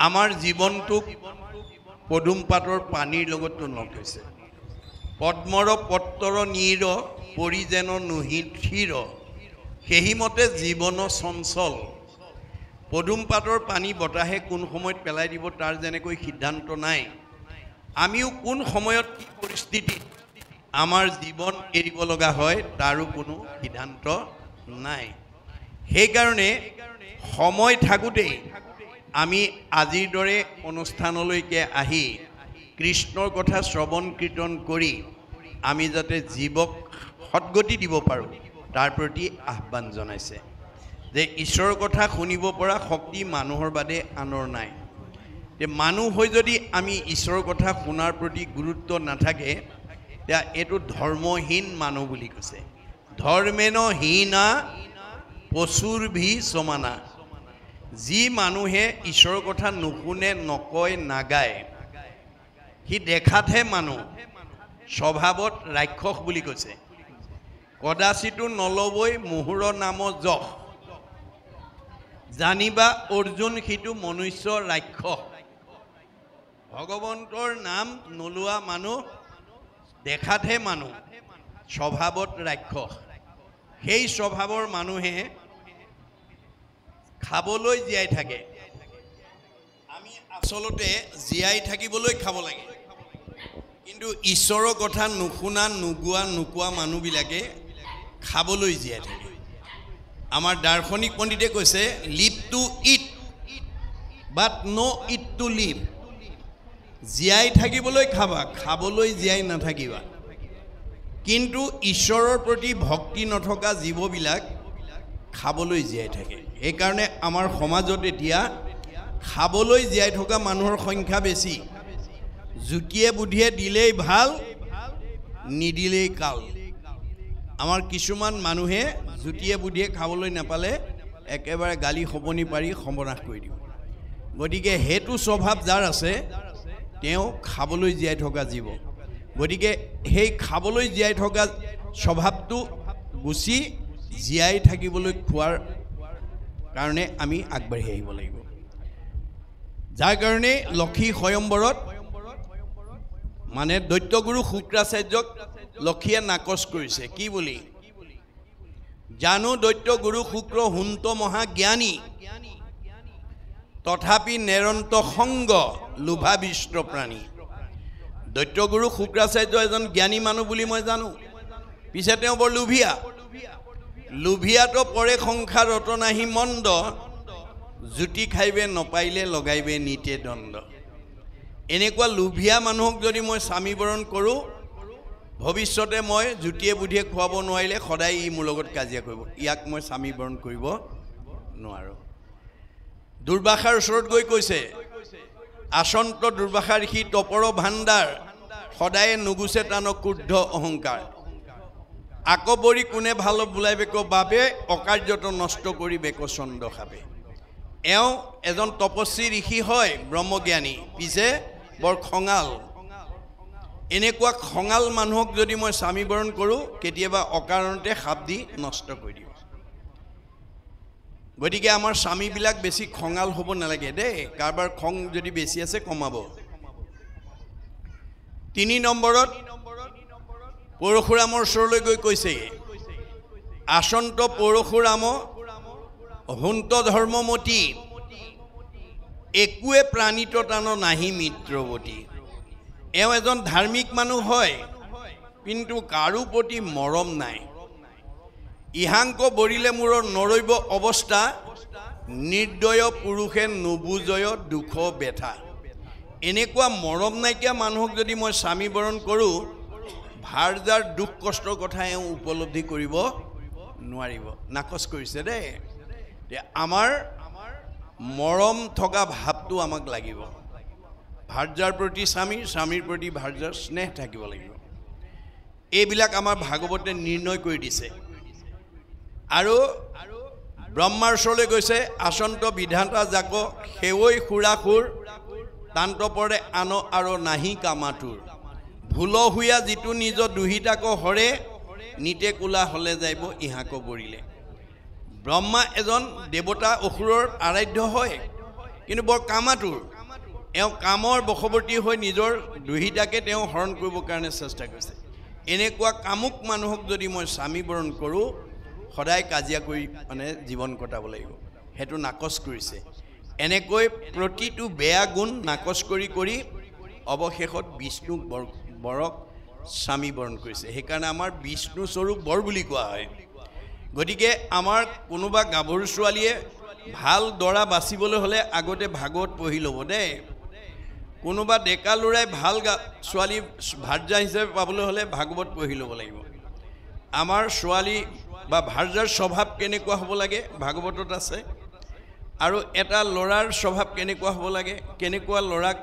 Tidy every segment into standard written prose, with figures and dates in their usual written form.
আমাৰ জীৱনটোক পদুম পাতৰ পানীৰ লগত তুলনা কৰিছে। পদ্মৰ পত্ৰৰ নীৰ পৰি যেন নুহিথিৰ, সেইমতে জীৱন চঞ্চল। পদুম পাতৰ পানী বতাহে কোন সময়ত পেলাই দিব তাৰ যেনেকৈ সিদ্ধান্ত নাই, আমিও কোন সময়ত কি পৰিস্থিতিত আমাৰ জীৱন এৰিব লগা হয় তাৰো কোনো সিদ্ধান্ত নাই। সেইকাৰণে সময় থাকোঁতেই আমি আজিৰ দৰে অনুষ্ঠানলৈকে আহি কৃষ্ণৰ কথা শ্ৰৱণ কীৰ্তন কৰি আমি যাতে জীৱক সদ্গতি দিব পাৰোঁ তাৰ প্ৰতি আহ্বান জনাইছে যে ঈশ্বৰৰ কথা শুনিব পৰা শক্তি মানুহৰ বাদে আনৰ নাই। যে মানুহ হৈ যদি আমি ঈশ্বৰৰ কথা শুনাৰ প্ৰতি গুৰুত্ব নাথাকে তেতিয়া এইটো ধৰ্মহীন মানুহ বুলি কৈছে। ধৰ্মেন হীনা পশুৰ ভি সমানা। যি মানুহে ঈশ্বৰৰ কথা নুশুনে, নকয়, নাগায়, সি দেখাতহে মানুহ, স্বভাৱত ৰাক্ষস বুলি কৈছে। কদাচিতো নলবই মোহৰ নাম যশ, জানিবা অৰ্জুন সিটো মনুষ্য ৰাক্ষস। ভগৱন্তৰ নাম নোলোৱা মানুহ দেখাতহে মানুহ, স্বভাৱত ৰাক্ষস। সেই স্বভাৱৰ মানুহে খাবলৈ জীয়াই থাকে। আমি আচলতে জীয়াই থাকিবলৈ খাব লাগে, কিন্তু ঈশ্বৰৰ কথা নুশুনা, নুগোৱা, নোকোৱা মানুহবিলাকে খাবলৈ জীয়াই থাকে। আমাৰ দাৰ্শনিক পণ্ডিতে কৈছে live to eat but not' eat to live. জীয়াই থাকিবলৈ খাবা, খাবলৈ জীয়াই নাথাকিবা। কিন্তু ঈশ্বৰৰ প্ৰতি ভক্তি নথকা জীৱবিলাক খাবলৈ জীয়াই থাকে। সেইকাৰণে আমাৰ সমাজত এতিয়া খাবলৈ জীয়াই থকা মানুহৰ সংখ্যা বেছি। জুতিয়ে বুদ্ধিয়ে দিলেই ভাল, নিদিলেই কাল। আমাৰ কিছুমান মানুহে জুতিয়ে বুদ্ধিয়ে খাবলৈ নাপালে একেবাৰে গালি শপনি পাৰি সৰ্বনাশ কৰি দিব। গতিকে সেইটো স্বভাৱ যাৰ আছে তেওঁ খাবলৈ জীয়াই থকা জীৱ। গতিকে সেই খাবলৈ জীয়াই থকা স্বভাৱটো গুচি জীয়াই থাকিবলৈ খোৱাৰ কাৰণে আমি আগবাঢ়ি আহিব লাগিব। যাৰ কাৰণে লক্ষী স্বয়ম্বৰত মানে দৈত্যগুৰু শুক্ৰাচাৰ্যক লক্ষীয়ে নাকচ কৰিছে। কি বুলি? জানো দৈত্য গুৰু শুক্ৰ হুন্ত মহাজ্ঞানী, তথাপি নেৰন্ত সংগ লোভাবিষ্ট প্ৰাণী। দৈত্যগুৰু শুক্ৰাচাৰ্য এজন জ্ঞানী মানুহ বুলি মই জানো, পিছে তেওঁ বৰ লোভীয়া। লোভিয়াতো পৰে সংসাৰ ৰত নাহি মন্দ, জুতি খাইবে নপাইলে লগাইবে নিতে দণ্ড। এনেকুৱা লোভিয়া মানুহক যদি মই স্বামীবৰণ কৰোঁ, ভৱিষ্যতে মই জুতিয়ে বুদ্ধিয়ে খুৱাব নোৱাৰিলে সদায় ই মোৰ লগত কাজিয়া কৰিব। ইয়াক মই স্বামীবৰণ কৰিব নোৱাৰোঁ। দুৰ্বাসাৰ ওচৰত গৈ কৈছে, আচন্ত দুৰ্বাসা ঋষি তপৰ ভাণ্ডাৰ, সদায়ে নুগুছে টান ক্ৰুদ্ধ অহংকাৰ। আকবৰী কোনে ভাল বোলাইবেক বাবে, অকাৰ্যত নষ্ট কৰি বেক চন্দ খাবে। এওঁ এজন তপস্বী ঋষি হয়, ব্ৰহ্মজ্ঞানী, পিছে বৰ খঙাল। এনেকুৱা খঙাল মানুহক যদি মই স্বামীবৰণ কৰোঁ কেতিয়াবা অকাৰণতে সাপ দি নষ্ট কৰি দিওঁ। গতিকে আমাৰ স্বামীবিলাক বেছি খঙাল হ'ব নালাগে দেই। কাৰোবাৰ খং যদি বেছি আছে কমাব। 3 নম্বৰত পৰশুৰামৰ ওচৰলৈ গৈ কৈছে, আচন্ত পৰশুৰাম হুন্ত ধৰ্মমতী, একোৱে প্ৰাণীত টান নাহি মিত্ৰৱতী। এওঁ এজন ধাৰ্মিক মানুহ হয়, কিন্তু কাৰো প্ৰতি মৰম নাই। ইহাংক বৰিলে মূৰৰ নৰৈব অৱস্থা, নিৰ্দয় পুৰুষে নুবুজয় দুখ বেথা। এনেকুৱা মৰম নাইকিয়া মানুহক যদি মই স্বামীবৰণ কৰোঁ, ভাৰ্যাৰ দুখ কষ্টৰ কথা এওঁ উপলব্ধি কৰিব নোৱাৰিব। নাকচ কৰিছে দেই। আমাৰ মৰম থকা ভাৱটো আমাক লাগিব। ভাৰ্যাৰ প্ৰতি স্বামীৰ, স্বামীৰ প্ৰতি ভাৰ্যাৰ স্নেহ থাকিব লাগিব। এইবিলাক আমাৰ ভাগৱতে নিৰ্ণয় কৰি দিছে। আৰু ব্ৰহ্মাৰ ওচৰলৈ গৈছে, আচন্ত বিধাতা জাক সেৱৈ সুৰাসুৰ, তান্ত পৰে আন আৰু নাহি কামাতুৰ। ভুল হুয়া যিটো নিজ দুহিতাক হৰে, নিতে কোলা হলে যাইব ইহাক বৰিলে। ব্ৰহ্মা এজন দেৱতা অসুৰৰ আৰাধ্য হয়, কিন্তু বৰ কামাতুৰ এওঁ কামৰ বশৱৰ্তী হৈ নিজৰ দুহিতাকে তেওঁ হৰণ কৰিবৰ কাৰণে চেষ্টা কৰিছে এনেকুৱা কামুক মানুহক যদি মই স্বামী বৰণ কৰোঁ সদায় কাজিয়া কৰি মানে জীৱন কটাব লাগিব হেতু নাকচ কৰিছে এনেকৈ প্ৰতিটো বেয়া গুণ নাকচ কৰি কৰি অৱশেষত বিষ্ণুক বৰক স্বামী বৰণ কৰিছে সেইকাৰণে আমাৰ বিষ্ণু স্বৰূপ বৰ বুলি কোৱা হয় গতিকে আমাৰ কোনোবা গাভৰু ছোৱালীয়ে ভাল দৰা বাচিবলৈ হ'লে আগতে ভাগৱত পঢ়ি ল'ব দেই কোনোবা ডেকা ল'ৰাই ভাল ছোৱালী ভাৰ্যা হিচাপে পাবলৈ হ'লে ভাগৱত পঢ়ি ল'ব লাগিব আমাৰ ছোৱালী বা ভাৰ্যাৰ স্বভাৱ কেনেকুৱা হ'ব লাগে ভাগৱতত আছে আৰু এটা ল'ৰাৰ স্বভাৱ কেনেকুৱা হ'ব লাগে কেনেকুৱা ল'ৰাক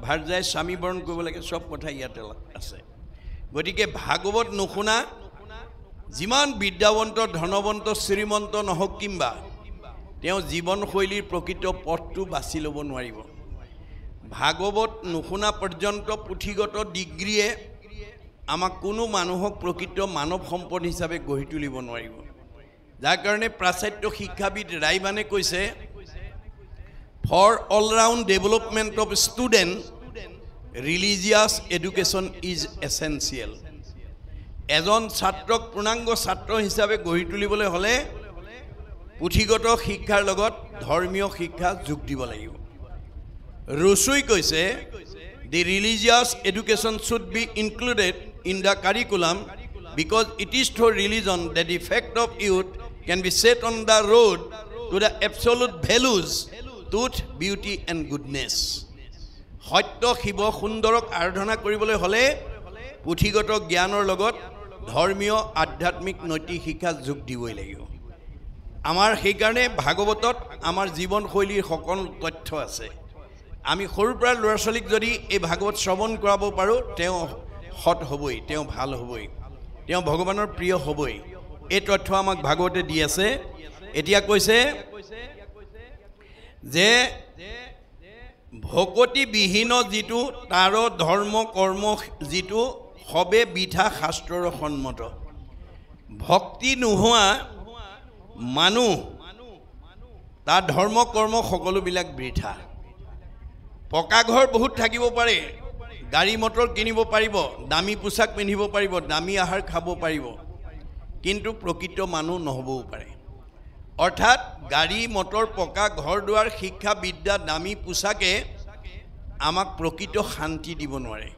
ভাৰ্যাই স্বামী বৰণ কৰিব লাগে সব কথা ইয়াতে আছে গতিকে ভাগৱত নুশুনা যিমান বিদ্যাৱন্ত ধনৱন্ত শ্ৰীমন্ত নহওক কিম্বা তেওঁ জীৱনশৈলীৰ প্ৰকৃত পথটো বাছি ল'ব নোৱাৰিব ভাগৱত নুশুনা পৰ্যন্ত পুথিগত ডিগ্ৰীয়ে আমাক কোনো মানুহক প্ৰকৃত মানৱ সম্পদ হিচাপে গঢ়ি তুলিব নোৱাৰিব যাৰ কাৰণে প্ৰাচাত্য শিক্ষাবিদ ৰাইবানে কৈছে for all round development of student religious education is essential এজন ছাত্ৰক পূৰ্ণাংগ ছাত্ৰ হিচাপে গঢ়ি তুলিবলৈ হ'লে পুথিগত শিক্ষাৰ লগত ধৰ্মীয় শিক্ষা যোগ দিব লাগিব ৰুচুই কৈছে the religious education should be included in the curriculum because it is through religion that the fact of youth can be set on the road to the absolute values truth beauty and goodness সত্য শিৱ সুন্দৰক আৰাধনা কৰিবলৈ হ'লে পুথিগত জ্ঞানৰ লগত ধৰ্মীয় আধ্যাত্মিক নৈতিক শিক্ষা যোগ দিবই লাগিব আমাৰ সেইকাৰণে ভাগৱতত আমাৰ জীৱনশৈলীৰ সকলো তথ্য আছে আমি সৰুৰ পৰা ল'ৰা ছোৱালীক যদি এই ভাগৱত শ্ৰৱণ কৰাব পাৰোঁ তেওঁ সৎ হ'বই তেওঁ ভাল হ'বই তেওঁ ভগৱানৰ প্ৰিয় হ'বই এই তথ্য আমাক ভাগৱতে দি আছে এতিয়া কৈছে যে ভকতিবিহীন যিটো তাৰ ধৰ্ম কৰ্ম যিটো সবে বিধা শাস্ত্ৰৰ সন্মত ভক্তি নোহোৱা মানুহ তাৰ ধৰ্ম কৰ্ম সকলোবিলাক বৃথা পকা ঘৰ বহুত থাকিব পাৰে গাড়ী মটৰ কিনিব পাৰিব দামী পোছাক পিন্ধিব পাৰিব দামী আহাৰ খাব পাৰিব কিন্তু প্ৰকৃত মানুহ নহ'বও পাৰে অৰ্থাৎ গাড়ী মটৰ পকা ঘৰ দুৱাৰ শিক্ষা বিদ্যা দামী পোছাকে আমাক প্ৰকৃত শান্তি দিব নোৱাৰে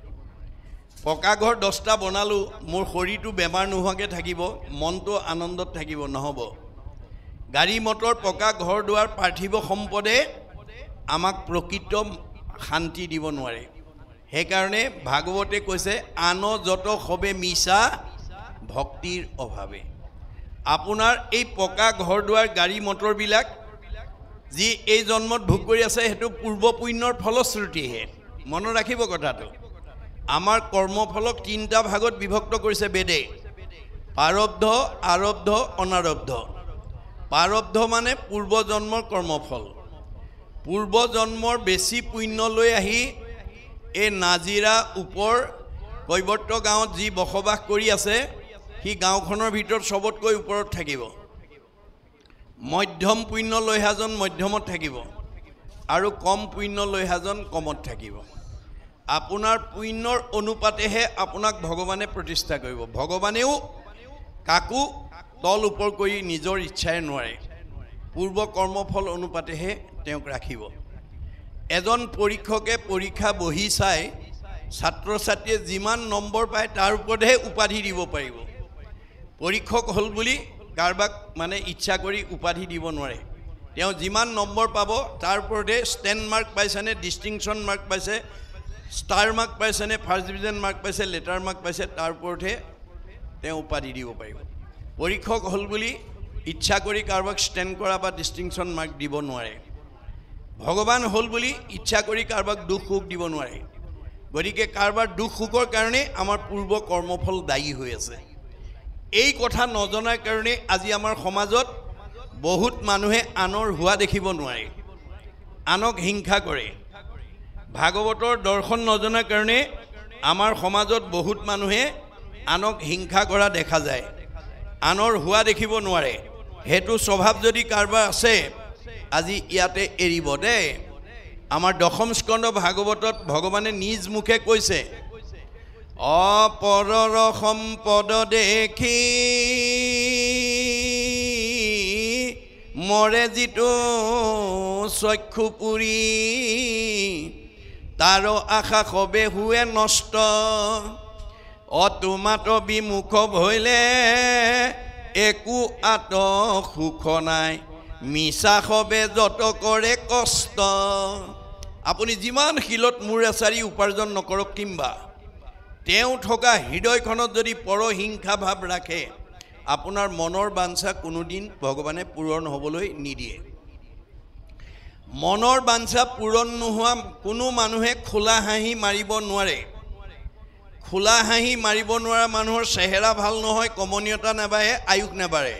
পকা ঘৰ 10টা বনালোঁ মোৰ শৰীৰটো বেমাৰ নোহোৱাকৈ থাকিব মনটো আনন্দত থাকিব নহ'ব গাড়ী মটৰ পকা ঘৰ দুৱাৰ পাৰ্থিৱ সম্পদে আমাক প্ৰকৃত শান্তি দিব নোৱাৰে সেইকাৰণে ভাগৱতে কৈছে আন যত সবে মিছা ভক্তিৰ অভাৱে আপোনাৰ এই পকা ঘৰ দুৱাৰ গাড়ী মটৰবিলাক যি এই জন্মত ভোগ কৰি আছে সেইটো পূৰ্ব পুণ্যৰ ফলশ্ৰুতিহে মনত ৰাখিব কথাটো আমাৰ কৰ্মফলক 3টা ভাগত বিভক্ত কৰিছে বেদে প্ৰাৰব্ধ আৰব্ধ অনাৰব্ধ প্ৰাৰব্ধ মানে পূৰ্ব জন্মৰ কৰ্মফল পূৰ্ব জন্মৰ বেছি পুণ্য লৈ আহি এই নাজিৰা ওপৰ কৈবৰ্ত গাঁৱত যি বসবাস কৰি আছে সি গাঁওখনৰ ভিতৰত সবতকৈ ওপৰত থাকিব মধ্যম পুণ্য লৈ হাজন মধ্যমত থাকিব আৰু কম পুণ্য লৈ হাজন কমত থাকিব আপোনাৰ পুণ্যৰ অনুপাতেহে আপোনাক ভগৱানে প্ৰতিষ্ঠা কৰিব ভগৱানেও কাকো তল ওপৰ কৰি নিজৰ ইচ্ছাৰে নোৱাৰে পূৰ্ব কৰ্মফল অনুপাতেহে তেওঁক ৰাখিব এজন পৰীক্ষকে পৰীক্ষা বহি চাই ছাত্ৰ ছাত্ৰীয়ে যিমান নম্বৰ পায় তাৰ ওপৰতহে উপাধি দিব পাৰিব পৰীক্ষক হ'ল বুলি কাৰোবাক মানে ইচ্ছা কৰি উপাধি দিব নোৱাৰে তেওঁ যিমান নম্বৰ পাব তাৰ ওপৰতে ষ্টেণ্ড মাৰ্ক পাইছেনে ডিষ্টিংশ্যন মাৰ্ক পাইছে ষ্টাৰ মাৰ্ক পাইছেনে ফাৰ্ষ্ট ডিভিজন মাৰ্ক পাইছে লেটাৰ মাৰ্ক পাইছে তাৰ ওপৰতহে তেওঁ উপাধি দিব পাৰিব পৰীক্ষক হ'ল বুলি ইচ্ছা কৰি কাৰোবাক ষ্টেণ্ড কৰা বা ডিষ্টিংশ্যন মাৰ্ক দিব নোৱাৰে ভগৱান হ'ল বুলি ইচ্ছা কৰি কাৰোবাক দুখ সুখ দিব নোৱাৰে গতিকে কাৰোবাৰ দুখ সুখৰ কাৰণে আমাৰ পূৰ্ব কৰ্মফল দায়ী হৈ আছে এই কথা নজনাৰ কাৰণে আজি আমাৰ সমাজত বহুত মানুহে আনৰ হোৱা দেখিব নোৱাৰে আনক হিংসা কৰে ভাগৱতৰ দৰ্শন নজনাৰ কাৰণে আমাৰ সমাজত বহুত মানুহে আনক হিংসা কৰা দেখা যায় আনৰ হোৱা দেখিব নোৱাৰে হেতু স্বভাৱ যদি কাৰোবাৰ আছে আজি ইয়াতে এৰিব দেই আমাৰ দশম স্কন্ধ ভাগৱতত ভগৱানে নিজ মুখে কৈছে অপৰৰ সম্পদ দেখি মৰে যিটো চক্ষু পুৰি তাৰ আশা সবে হুৱে নষ্ট অটোমাত বিমুখ ভৈলে একো আত সুখ নাই মিছা সবে যত কৰে কষ্ট আপুনি যিমান শিলত মূৰ এচাৰি উপাৰ্জন নকৰক কিম্বা তেওঁ থকা হৃদয়খনত যদি পৰহিংসা ভাৱ ৰাখে আপোনাৰ মনৰ বাঞ্ছা কোনোদিন ভগৱানে পূৰণ হ'বলৈ নিদিয়ে মনৰ বাঞ্ছা পূৰণ নোহোৱা কোনো মানুহে খোলা হাঁহি মাৰিব নোৱাৰে খোলা হাঁহি মাৰিব নোৱাৰা মানুহৰ চেহেৰা ভাল নহয় কমনীয়তা নাবাঢ়ে আয়ুস নাবাঢ়ে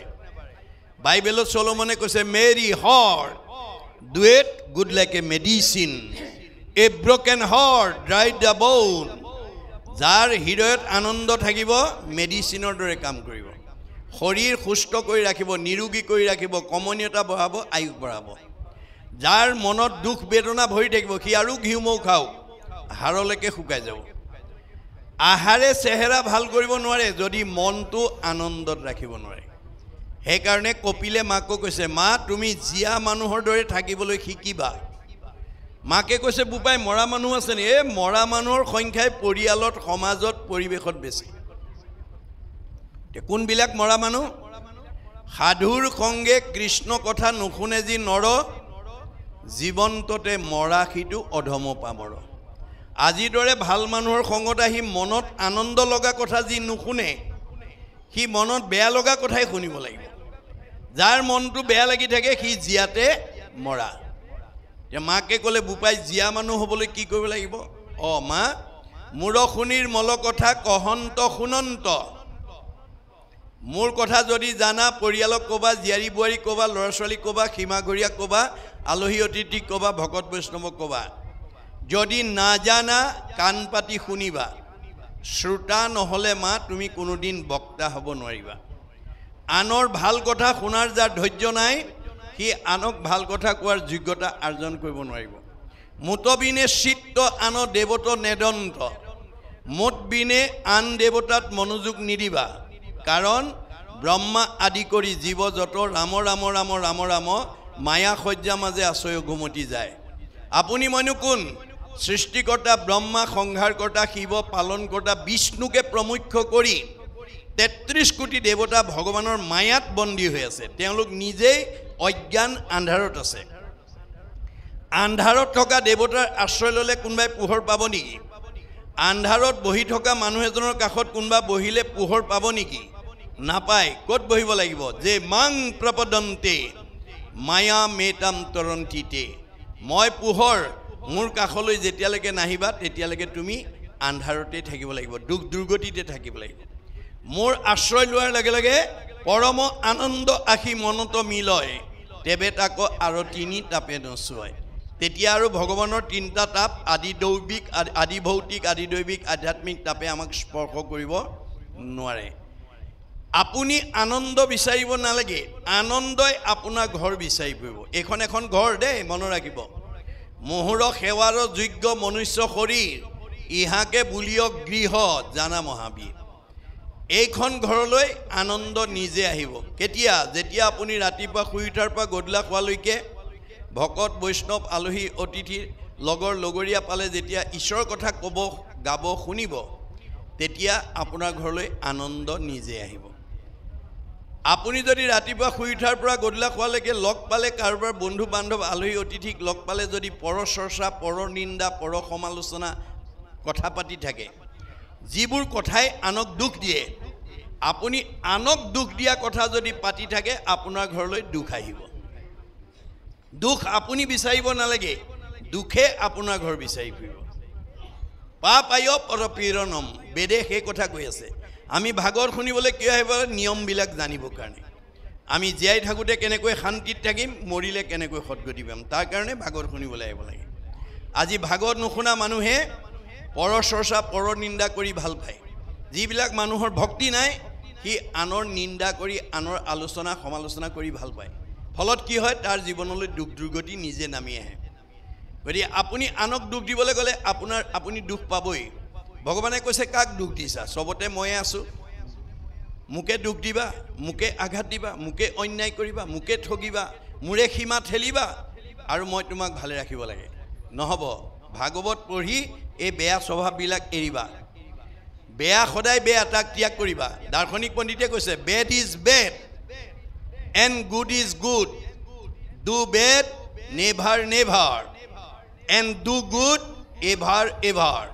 বাইবেলত চলোমনে কৈছে merry heart doeth good like a medicine a broken heart dry the bone যাৰ হৃদয়ত আনন্দ থাকিব মেডিচিনৰ দৰে কাম কৰিব শৰীৰ সুস্থ কৰি ৰাখিব নিৰোগী কৰি ৰাখিব কমনীয়তা বঢ়াব আয়ুস বঢ়াব যাৰ মনত দুখ বেদনা ভৰি থাকিব সি আৰু ঘিউমৌ খাওক হাড়লৈকে শুকাই যাব আহাৰে চেহেৰা ভাল কৰিব নোৱাৰে যদি মনটো আনন্দত ৰাখিব নোৱাৰে সেইকাৰণে কপিলে মাকক কৈছে মা তুমি জিয়া মানুহৰ দৰে থাকিবলৈ শিকিবা মাকে কৈছে বুপাই মৰা মানুহ আছে নি এই মৰা মানুহৰ সংখ্যাই পৰিয়ালত সমাজত পৰিৱেশত বেছি কোনবিলাক মৰা মানুহ সাধুৰ সংগে কৃষ্ণ কথা নুশুনে যি নৰ জীৱন্ততে মৰা সিটো অধম পামৰ আজিৰ দৰে ভাল মানুহৰ সংগত আহি মনত আনন্দ লগা কথা যি নুশুনে সি মনত বেয়া লগা কথাই শুনিব লাগিব যাৰ মনটো বেয়া লাগি থাকে সি জিয়াতে মৰা মাকে ক'লে বুপাই জিয়া মানুহ হ'বলৈ কি কৰিব লাগিব মা মূৰশুনিৰ মল কথা কহন্ত শুনন্ত মোৰ কথা যদি জানা পৰিয়ালক ক'বা জীয়াৰী বোৱাৰী ক'বা ল'ৰা ছোৱালীক ক'বা সীমাঘৰীয়াক ক'বা আলহী অতিথিক ক'বা ভকত বৈষ্ণৱক ক'বা যদি নাজানা কাণ পাতি শুনিবা শ্ৰোতা নহ'লে মা তুমি কোনোদিন বক্তা হ'ব নোৱাৰিবা আনৰ ভাল কথা শুনাৰ যাৰ ধৈৰ্য নাই সি আনক ভাল কথা কোৱাৰ যোগ্যতা অৰ্জন কৰিব নোৱাৰিব মুতবিনে চিত্ত আন দেৱত নেদন্ত মুত বিনে আন দেৱতাত মনোযোগ নিদিবা কাৰণ ব্ৰহ্মা আদি কৰি জীৱ যত ৰাম ৰাম ৰাম ৰাম ৰাম মায়া সজ্জা মাজে আশ্ৰয় ঘুমতি যায় আপুনি মইনো কোন সৃষ্টিকৰ্তা ব্ৰহ্মা সংহাৰকৰ্তা শিৱ পালনকৰ্তা বিষ্ণুকে প্ৰমুখ্য কৰি ৩৩ কোটি দেৱতা ভগৱানৰ মায়াত বন্দী হৈ আছে তেওঁলোক নিজেই অজ্ঞান আন্ধাৰত আছে আন্ধাৰত থকা দেৱতাৰ আশ্ৰয় ল'লে কোনোবাই পোহৰ পাব নেকি আন্ধাৰত বহি থকা মানুহ এজনৰ কাষত কোনোবা বহিলে পোহৰ পাব নেকি নাপায় ক'ত বহিব লাগিব যে মাং প্ৰপদন্তে মায়া মেতাম তৰন্তিতে মই পোহৰ মোৰ কাষলৈ যেতিয়ালৈকে নাহিবা তেতিয়ালৈকে তুমি আন্ধাৰতে থাকিব লাগিব দুখ দুৰ্গতিতে থাকিব লাগিব মোৰ আশ্ৰয় লোৱাৰ লগে লগে পৰম আনন্দ আখি মনত মিলয় তেবে তাক আৰু তিনি তাপে নচুৱায় তেতিয়া আৰু ভগৱানৰ তিনিটা তাপ আদি দৈবিক আদি ভৌতিক আদি দৈবিক আধ্যাত্মিক তাপে আমাক স্পৰ্শ কৰিব নোৱাৰে আপুনি আনন্দ বিচাৰিব নালাগে আনন্দই আপোনাৰ ঘৰ বিচাৰি ফুৰিব এইখন এখন ঘৰ দেই মনত ৰাখিব মোহৰ সেৱাৰ যোগ্য মনুষ্য শৰীৰ ইহাকে বুলিয়ক গৃহ জানা মহাবীৰ এইখন ঘৰলৈ আনন্দ নিজে আহিব কেতিয়া যেতিয়া আপুনি ৰাতিপুৱা শুই উঠাৰ পৰা গধূলা খোৱালৈকে ভকত বৈষ্ণৱ আলহী অতিথি লগৰ লগৰীয়া পালে যেতিয়া ঈশ্বৰৰ কথা ক'ব গাব শুনিব তেতিয়া আপোনাৰ ঘৰলৈ আনন্দ নিজে আহিব আপুনি যদি ৰাতিপুৱা শুই উঠাৰ পৰা গধূলা খোৱালৈকে লগ পালে কাৰোবাৰ বন্ধু বান্ধৱ আলহী অতিথিক লগ পালে যদি পৰ চৰ্চা পৰ নিন্দা পৰ সমালোচনা কথা পাতি থাকে যিবোৰ কথাই আনক দুখ দিয়ে আপুনি আনক দুখ দিয়া কথা যদি পাতি থাকে আপোনাৰ ঘৰলৈ দুখ আহিব দুখ আপুনি বিচাৰিব নালাগে দুখে আপোনাৰ ঘৰ বিচাৰি ফুৰিব পাপ আয় পৰপীড়নম বেদে সেই কথা কৈ আছে আমি ভাগৰ শুনিবলৈ কিয় আহিব নিয়মবিলাক জানিবৰ কাৰণে আমি জীয়াই থাকোঁতে কেনেকৈ শান্তিত থাকিম মৰিলে কেনেকৈ সদগতি পাম তাৰ কাৰণে ভাগৰ শুনিবলৈ আহিব লাগে আজি ভাগৰ নুশুনা মানুহে পৰ চৰ্চা পৰ নিন্দা কৰি ভাল পায় যিবিলাক মানুহৰ ভক্তি নাই সি আনৰ নিন্দা কৰি আনৰ আলোচনা সমালোচনা কৰি ভাল পায় ফলত কি হয় তাৰ জীৱনলৈ দুখ দুৰ্গতি নিজে নামি আহে গতিকে আপুনি আনক দুখ দিবলৈ গ'লে আপুনি দুখ পাবই ভগৱানে কৈছে কাক দুখ দিছা চবতে ময়ে আছোঁ মোকে দুখ দিবা মোকে আঘাত দিবা মোকে অন্যায় কৰিবা মোকে ঠগিবা মোৰে সীমা ঠেলিবা আৰু মই তোমাক ভালে ৰাখিব লাগে নহ'ব ভাগৱত পঢ়ি এই বেয়া স্বভাৱবিলাক এৰিবা বেয়া সদায় বেয়া তাক ত্যাগ কৰিবা দাৰ্শনিক পণ্ডিতে কৈছে bed is bed and good is good do bed never never and do good ever ever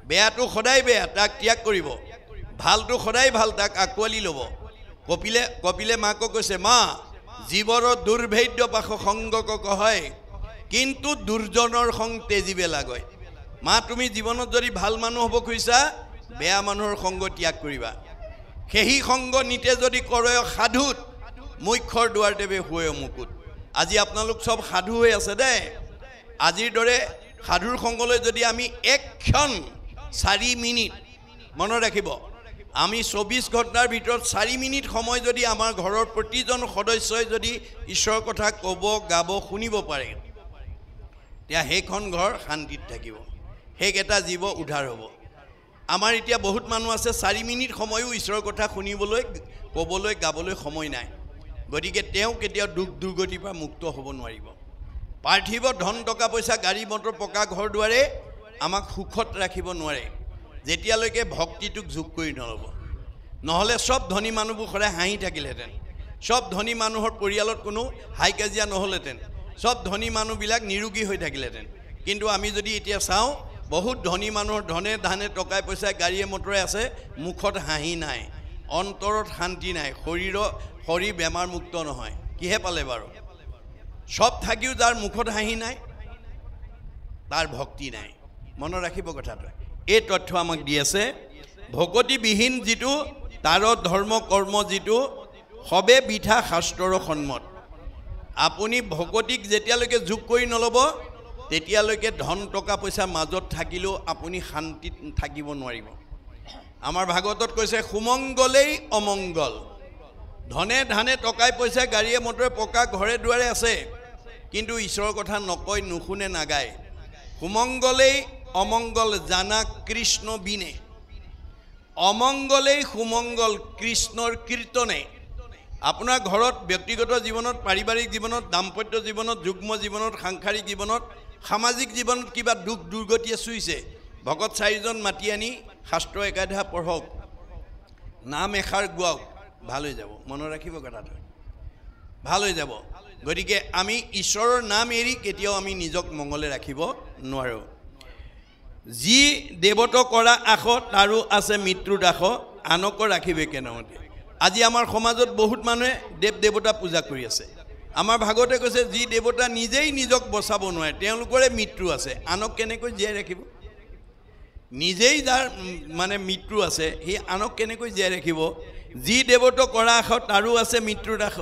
বেয়াটো সদায় বেয়া তাক ত্যাগ কৰিব ভালটো সদায় ভাল তাক আঁকোৱালি ল'ব কপিলে মাকক কৈছে মা জীৱৰ দুৰ্ভেদ্য পাশ সংগক কহয় কিন্তু দুৰ্জনৰ সং তেজিবে লাগয় মা তুমি জীৱনত যদি ভাল মানুহ হ'ব খুজিছা বেয়া মানুহৰ সংগ ত্যাগ কৰিবা সেই সংগ নিতে যদি কৰে সাধুত মুখ্যৰ দুৱাৰ দেৱে শুৱে মুকুট আজি আপোনালোক চব সাধু হৈ আছে দেই আজিৰ দৰে সাধুৰ সংগলৈ যদি আমি এক ক্ষণ 4 মিনিট মনত ৰাখিব আমি 24 ঘণ্টাৰ ভিতৰত 4 মিনিট সময় যদি আমাৰ ঘৰৰ প্ৰতিজন সদস্যই যদি ঈশ্বৰৰ কথা ক'ব গাব শুনিব পাৰে তেতিয়া সেইখন ঘৰ শান্তিত থাকিব সেইকেইটা জীৱ উদ্ধাৰ হ'ব আমাৰ এতিয়া বহুত মানুহ আছে 4 মিনিট সময়ও ঈশ্বৰৰ কথা শুনিবলৈ ক'বলৈ গাবলৈ সময় নাই গতিকে তেওঁ কেতিয়াও দুখ দুৰ্গতিৰ পৰা মুক্ত হ'ব নোৱাৰিব পাৰ্থিৱ ধন টকা পইচা গাড়ী মটৰ পকা ঘৰ দুৱাৰে আমাক সুখত ৰাখিব নোৱাৰে যেতিয়ালৈকে ভক্তিটোক যোগ কৰি নল'ব নহ'লে সব ধনী মানুহবোৰ সদায় হাঁহি থাকিলেহেঁতেন সব ধনী মানুহৰ পৰিয়ালত কোনো হাই কাজিয়া নহ'লহেঁতেন সব ধনী মানুহবিলাক নিৰোগী হৈ থাকিলেহেঁতেন কিন্তু আমি যদি এতিয়া চাওঁ বহুত ধনী মানুহৰ ধনে ধানে টকাই পইচাই গাড়ীয়ে মটৰে আছে মুখত হাঁহি নাই অন্তৰত শান্তি নাই শৰীৰ বেমাৰ মুক্ত নহয় কিহে পালে বাৰু সব থাকিও যাৰ মুখত হাঁহি নাই তাৰ ভক্তি নাই মনত ৰাখিব কথাটো এই তথ্য আমাক দি আছে ভকতিবিহীন যিটো তাৰ ধৰ্ম কৰ্ম যিটো সবে বিঠা শাস্ত্ৰৰ সন্মত আপুনি ভকতিক যেতিয়ালৈকে যোগ কৰি নল'ব তেতিয়ালৈকে ধন টকা পইচা মাজত থাকিলেও আপুনি শান্তিত থাকিব নোৱাৰিব আমাৰ ভাগৱতত কৈছে সুমংগলেই অমংগল ধনে ধানে টকাই পইচা গাড়ীয়ে মটৰে পকা ঘৰে দুৱাৰে আছে কিন্তু ঈশ্বৰৰ কথা নকয় নুশুনে নাগায় সুমংগলেই অমংগল জানা কৃষ্ণ বিনে অমংগলেই সুমংগল কৃষ্ণৰ কীৰ্তনে আপোনাৰ ঘৰত ব্যক্তিগত জীৱনত পাৰিবাৰিক জীৱনত দাম্পত্য জীৱনত যুগ্ম জীৱনত সাংসাৰিক জীৱনত সামাজিক জীৱনত কিবা দুখ দুৰ্গতিয়ে চুইছে ভকত 4জন মাতি আনি শাস্ত্ৰ একাধ্যা পঢ়ক নাম এষাৰ গোৱাওক ভাল হৈ যাব মনত ৰাখিব কথাটো ভাল হৈ যাব গতিকে আমি ঈশ্বৰৰ নাম এৰি কেতিয়াও আমি নিজক মংগলে ৰাখিব নোৱাৰোঁ যি দেৱত কৰা আশ তাৰো আছে মৃত্যুৰ দাস আনক ৰাখিবে কেনেমতে আজি আমাৰ সমাজত বহুত মানুহে দেৱ দেৱতা পূজা কৰি আছে আমাৰ ভাগৱতে কৈছে যি দেৱতা নিজেই নিজক বচাব নোৱাৰে তেওঁলোকৰে মৃত্যু আছে আনক কেনেকৈ জীয়াই ৰাখিব নিজেই যাৰ মানে মৃত্যু আছে সেই আনক কেনেকৈ জীয়াই ৰাখিব যি দেৱত কৰা আশ তাৰো আছে মৃত্যুৰ দাস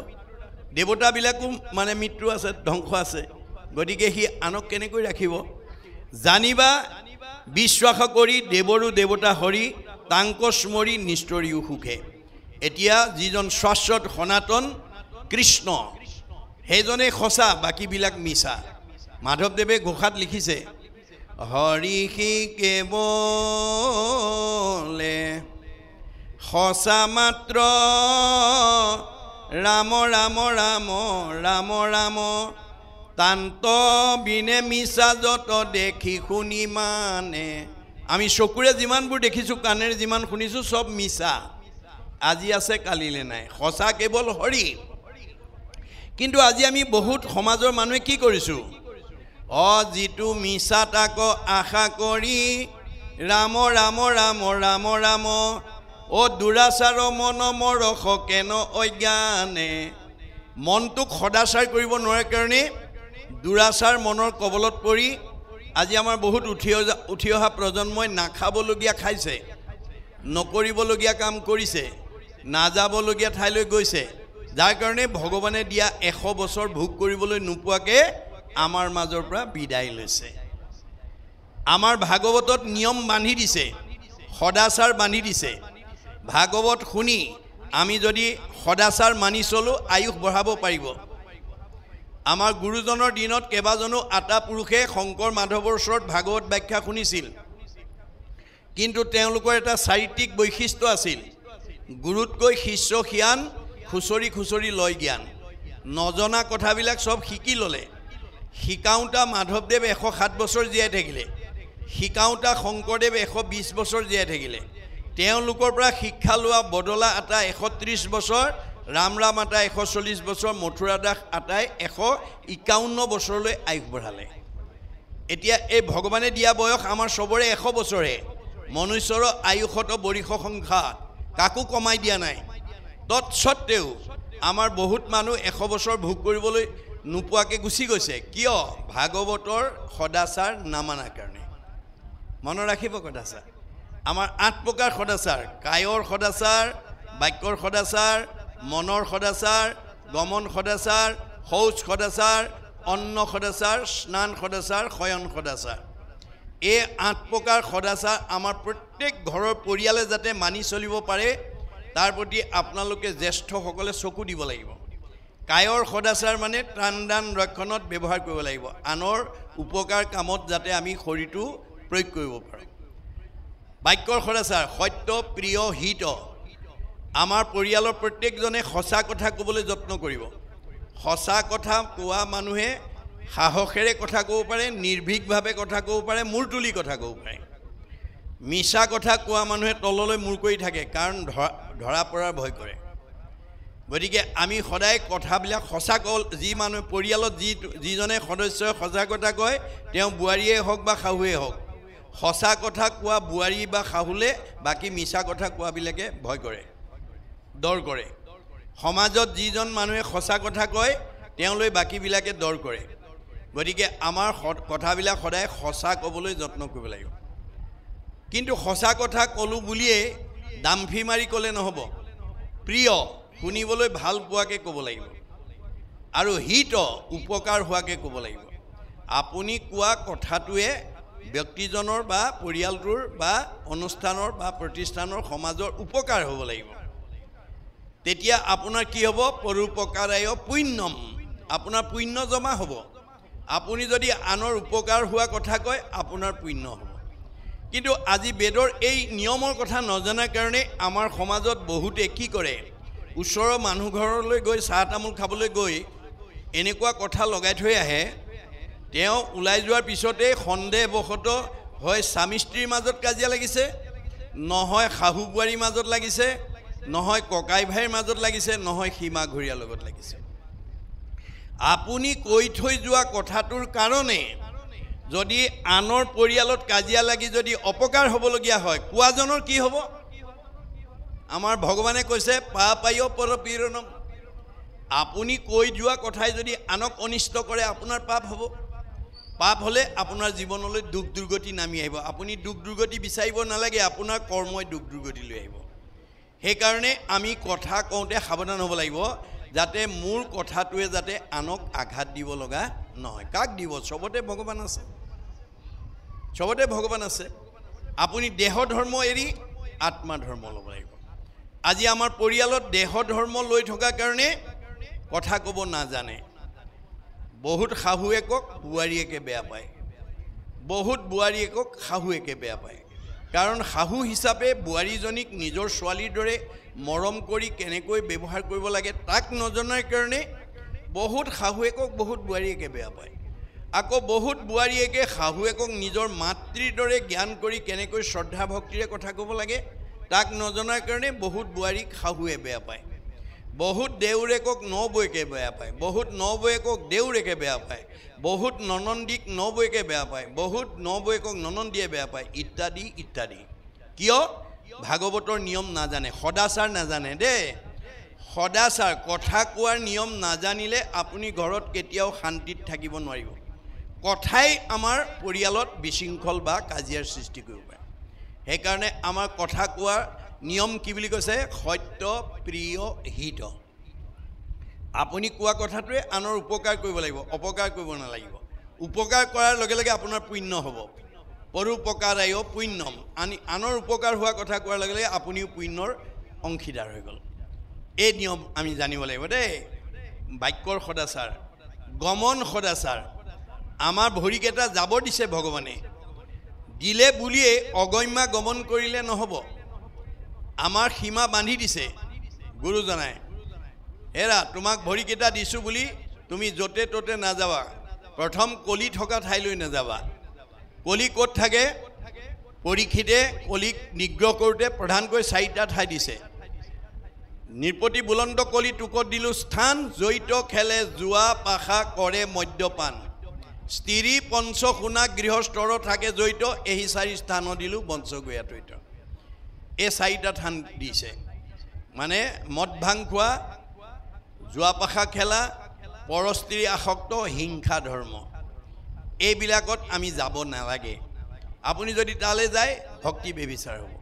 দেৱতাবিলাকো মানে মৃত্যু আছে ধ্বংস আছে গতিকে সি আনক কেনেকৈ ৰাখিব জানিবা বিশ্বাস কৰি দেৱৰো দেৱতা হৰি তাংক স্মৰি নিষ্ঠৰিও সুখে এতিয়া যিজন শাশ্বত সনাতন কৃষ্ণ সেইজনে সঁচা বাকীবিলাক মিছা মাধৱদেৱে ঘোষাত লিখিছে হৰি কেৱলে সঁচা মাত্ৰ ৰাম ৰাম ৰাম ৰাম ৰাম তান্ত বিনে মিছা যত দেখি শুনি মানে আমি চকুৰে যিমানবোৰ দেখিছোঁ কাণেৰে যিমান শুনিছোঁ সব মিছা আজি আছে কালিলৈ নাই সঁচা কেৱল হৰি কিন্তু আজি আমি বহুত সমাজৰ মানুহে কি কৰিছোঁ যিটো মিছা তাক আশা কৰি ৰাম ৰাম ৰাম ৰাম ৰাম দুৰাচাৰ মন মৰস কেন অজ্ঞানে মনটোক সদাচাৰ কৰিব নোৱাৰে কাৰণে দুৰাচাৰ মনৰ কবলত পৰি আজি আমাৰ বহুত উঠি অহা প্ৰজন্মই নাখাবলগীয়া খাইছে নকৰিবলগীয়া কাম কৰিছে নাযাবলগীয়া ঠাইলৈ গৈছে যাৰ কাৰণে ভগৱানে দিয়া 100 বছৰ ভোগ কৰিবলৈ নোপোৱাকৈ আমাৰ মাজৰ পৰা বিদায় লৈছে আমাৰ ভাগৱতত নিয়ম বান্ধি দিছে সদাচাৰ বান্ধি দিছে ভাগৱত শুনি আমি যদি সদাচাৰ মানি চলো আয়ুস বঢ়াব পাৰিব আমাৰ গুৰুজনৰ দিনত কেইবাজনো আটা পুৰুষে শংকৰ মাধৱৰ ওচৰত ভাগৱত ব্যাখ্যা শুনিছিল কিন্তু তেওঁলোকৰ এটা চাৰিত্ৰিক বৈশিষ্ট্য আছিল গুৰুতকৈ শিষ্য জ্ঞান খুচৰি খুচৰি লয় জ্ঞান নজনা কথাবিলাক সব শিকি ল'লে শিকাওঁতা মাধৱদেৱ 107 বছৰ জীয়াই থাকিলে শিকাওঁতা শংকৰদেৱ 120 বছৰ জীয়াই থাকিলে তেওঁলোকৰ পৰা শিক্ষা লোৱা বদলা আটা 130 বছৰ ৰাম আটা 140 বছৰ মথুৰা দাস আটাই 151 বছৰলৈ আয়ুস বঢ়ালে এতিয়া এই ভগৱানে দিয়া বয়স আমাৰ সবৰে 100 বছৰে মনুষ্যৰ আয়ুষত বৰিষ সংখ্যা কাকো কমাই দিয়া নাই তৎসত্ত্বেও আমাৰ বহুত মানুহ 100 বছৰ ভোগ কৰিবলৈ নোপোৱাকে গুচি গৈছে কিয় ভাগৱতৰ সদাচাৰ নামানাৰ কাৰণে মনত ৰাখিব কথাচাৰ আমাৰ 8 প্ৰকাৰ সদাচাৰ কায়ৰ সদাচাৰ বাক্যৰ সদাচাৰ মনৰ সদাচাৰ গমন সদাচাৰ শৌচ সদাচাৰ অন্ন সদাচাৰ স্নান সদাচাৰ শয়ন সদাচাৰ এই 8 প্ৰকাৰ সদাচাৰ আমাৰ প্ৰত্যেক ঘৰৰ পৰিয়ালে যাতে মানি চলিব পাৰে তাৰ প্ৰতি আপোনালোকে জ্যেষ্ঠসকলে চকু দিব লাগিব কায়ৰ সদাচাৰ মানে ত্ৰাণ দান ৰক্ষণত ব্যৱহাৰ কৰিব লাগিব আনৰ উপকাৰ কামত যাতে আমি শৰীৰটো প্ৰয়োগ কৰিব পাৰোঁ বাক্যৰ সদাচাৰ সত্য প্ৰিয় হিত আমাৰ পৰিয়ালৰ প্ৰত্যেকজনে সঁচা কথা ক'বলৈ যত্ন কৰিব সঁচা কথা কোৱা মানুহে সাহসেৰে কথা ক'ব পাৰে নিৰ্ভীকভাৱে কথা ক'ব পাৰে মূৰ তুলি কথা ক'ব পাৰে মিছা কথা কোৱা মানুহে তললৈ মূৰ কৰি থাকে কাৰণ ধৰা পৰাৰ ভয় কৰে গতিকে আমি সদায় কথাবিলাক সঁচা কল যি মানুহ পৰিয়ালত যিজনে সদস্যই সঁচা কথা কয় তেওঁ বোৱাৰীয়ে হওক বা শাহুৱে হওক সঁচা কথা কোৱা বোৱাৰী বা শাহুলে বাকী মিছা কথা কোৱাবিলাকে ভয় কৰে ডৰ কৰে সমাজত যিজন মানুহে সঁচা কথা কয় তেওঁলৈ বাকীবিলাকে ডৰ কৰে গতিকে আমাৰ কথাবিলাক সদায় সঁচা ক'বলৈ যত্ন কৰিব লাগিব কিন্তু সঁচা কথা ক'লো বুলিয়ে দামফি মাৰি ক'লে নহ'ব প্ৰিয় শুনিবলৈ ভাল পোৱাকৈ ক'ব লাগিব আৰু হিত উপকাৰ হোৱাকৈ ক'ব লাগিব আপুনি কোৱা কথাটোৱে ব্যক্তিজনৰ বা পৰিয়ালটোৰ বা অনুষ্ঠানৰ বা প্ৰতিষ্ঠানৰ সমাজৰ উপকাৰ হ'ব লাগিব তেতিয়া আপোনাৰ কি হ'ব পৰোপকাৰায় পুণ্যম আপোনাৰ পুণ্য জমা হ'ব আপুনি যদি আনৰ উপকাৰ হোৱা কথা কয় আপোনাৰ পুণ্য হ'ব কিন্তু আজি বেদৰ এই নিয়মৰ কথা নজনাৰ কাৰণে আমাৰ সমাজত বহুতে কি কৰে ওচৰৰ মানুহ ঘৰলৈ গৈ চাহ তামোল খাবলৈ গৈ এনেকুৱা কথা লগাই থৈ আহে তেওঁ ওলাই যোৱাৰ পিছতে সন্দেহবশতঃ হয় স্বামী স্ত্ৰীৰ মাজত কাজিয়া লাগিছে নহয় শাহু বোৱাৰীৰ মাজত লাগিছে নহয় ককাই ভাইৰ মাজত লাগিছে নহয় সীমা ঘৰীয়াৰ লগত লাগিছে আপুনি কৈ থৈ যোৱা কথাটোৰ কাৰণে যদি আনৰ পৰিয়ালত কাজিয়া লাগি যদি অপকাৰ হ'বলগীয়া হয় কোৱাজনৰ কি হ'ব আমাৰ ভগৱানে কৈছে পাপায় পৰপীড়নম আপুনি কৈ যোৱা কথাই যদি আনক অনিষ্ট কৰে আপোনাৰ পাপ হ'ব পাপ হ'লে আপোনাৰ জীৱনলৈ দুখ দুৰ্গতি নামি আহিব আপুনি দুখ দুৰ্গতি বিচাৰিব নালাগে আপোনাৰ কৰ্মই দুখ দুৰ্গতি লৈ আহিব সেইকাৰণে আমি কথা কওঁতে সাৱধান হ'ব লাগিব যাতে মোৰ কথাটোৱে যাতে আনক আঘাত দিব লগা নহয় কাক দিব সবতে ভগৱান আছে সবতে ভগৱান আছে আপুনি দেহ ধৰ্ম এৰি আত্মা ধৰ্ম ল'ব লাগিব আজি আমাৰ পৰিয়ালত দেহ ধৰ্ম লৈ থকা কাৰণে কথা ক'ব নাজানে বহুত শাহুৱেকক বোৱাৰীয়েকে বেয়া পায় বহুত বোৱাৰীয়েকক শাহুৱেকে বেয়া পায় কাৰণ শাহু হিচাপে বোৱাৰীজনীক নিজৰ ছোৱালীৰ দৰে মৰম কৰি কেনেকৈ ব্যৱহাৰ কৰিব লাগে তাক নজনাৰ কাৰণে বহুত শাহুৱেকক বহুত বোৱাৰীয়েকে বেয়া পায় আকৌ বহুত বোৱাৰীয়েকে শাহুৱেকক নিজৰ মাতৃৰ দৰে জ্ঞান কৰি কেনেকৈ শ্ৰদ্ধা ভক্তিৰে কথা ক'ব লাগে তাক নজনাৰ কাৰণে বহুত বোৱাৰীক শাহুৱে বেয়া পায় বহুত দেউৰেকক নবৈকে বেয়া পায় বহুত নবৈয়েকক দেউৰেকে বেয়া পায় বহুত ননন্দীক নবৈকে বেয়া পায় বহুত নবৈয়েকক ননন্দীয়ে বেয়া পায় ইত্যাদি ইত্যাদি কিয় ভাগৱতৰ নিয়ম নাজানে সদাচাৰ নাজানে দেই সদাচাৰ কথা কোৱাৰ নিয়ম নাজানিলে আপুনি ঘৰত কেতিয়াও শান্তিত থাকিব নোৱাৰিব কথাই আমাৰ পৰিয়ালত বিশৃংখল বা কাজিয়াৰ সৃষ্টি কৰিব পাৰে সেইকাৰণে আমাৰ কথা কোৱাৰ নিয়ম কি বুলি কৈছে সত্য প্ৰিয় হিত আপুনি কোৱা কথাটোৱে আনৰ উপকাৰ কৰিব লাগিব অপকাৰ কৰিব নালাগিব উপকাৰ কৰাৰ লগে লগে আপোনাৰ পুণ্য হ'ব পৰোপকাৰায় পুণ্যম আনৰ উপকাৰ হোৱা কথা কোৱাৰ লগে লগে আপুনিও পুণ্যৰ অংশীদাৰ হৈ গ'ল এই নিয়ম আমি জানিব লাগিব দেই বাক্যৰ সদাচাৰ গমন সদাচাৰ আমাৰ ভৰিকেইটা যাব দিছে ভগৱানে দিলে বুলিয়ে অগম্যা গমন কৰিলে নহ'ব আমাৰ সীমা বান্ধি দিছে গুৰুজনাই হেৰা তোমাক ভৰিকেইটা দিছোঁ বুলি তুমি য'তে ত'তে নাযাবা প্ৰথম কলি থকা ঠাইলৈ নাযাবা কলি ক'ত থাকে পৰীক্ষিতে কলিক নিগ্ৰহ কৰোঁতে প্ৰধানকৈ 4টা ঠাই দিছে নিৰপতি বুলন্দ কলি টুকত দিলোঁ স্থান জড়িত খেলে জুৱা পাশা কৰে মদ্যপান স্ত্ৰী পঞ্চসোণা গৃহস্থৰ থাকে জড়িত এই 4 স্থান দিলোঁ বঞ্চগৈয়া তৈত এই 4টা থান দিছে মানে মদ ভাং খোৱা জুৱা পাশা খেলা পৰস্ত্ৰী আসক্ত হিংসা ধৰ্ম এইবিলাকত আমি যাব নালাগে আপুনি যদি তালৈ যায় ভক্তি বেবিচাৰ হ'ব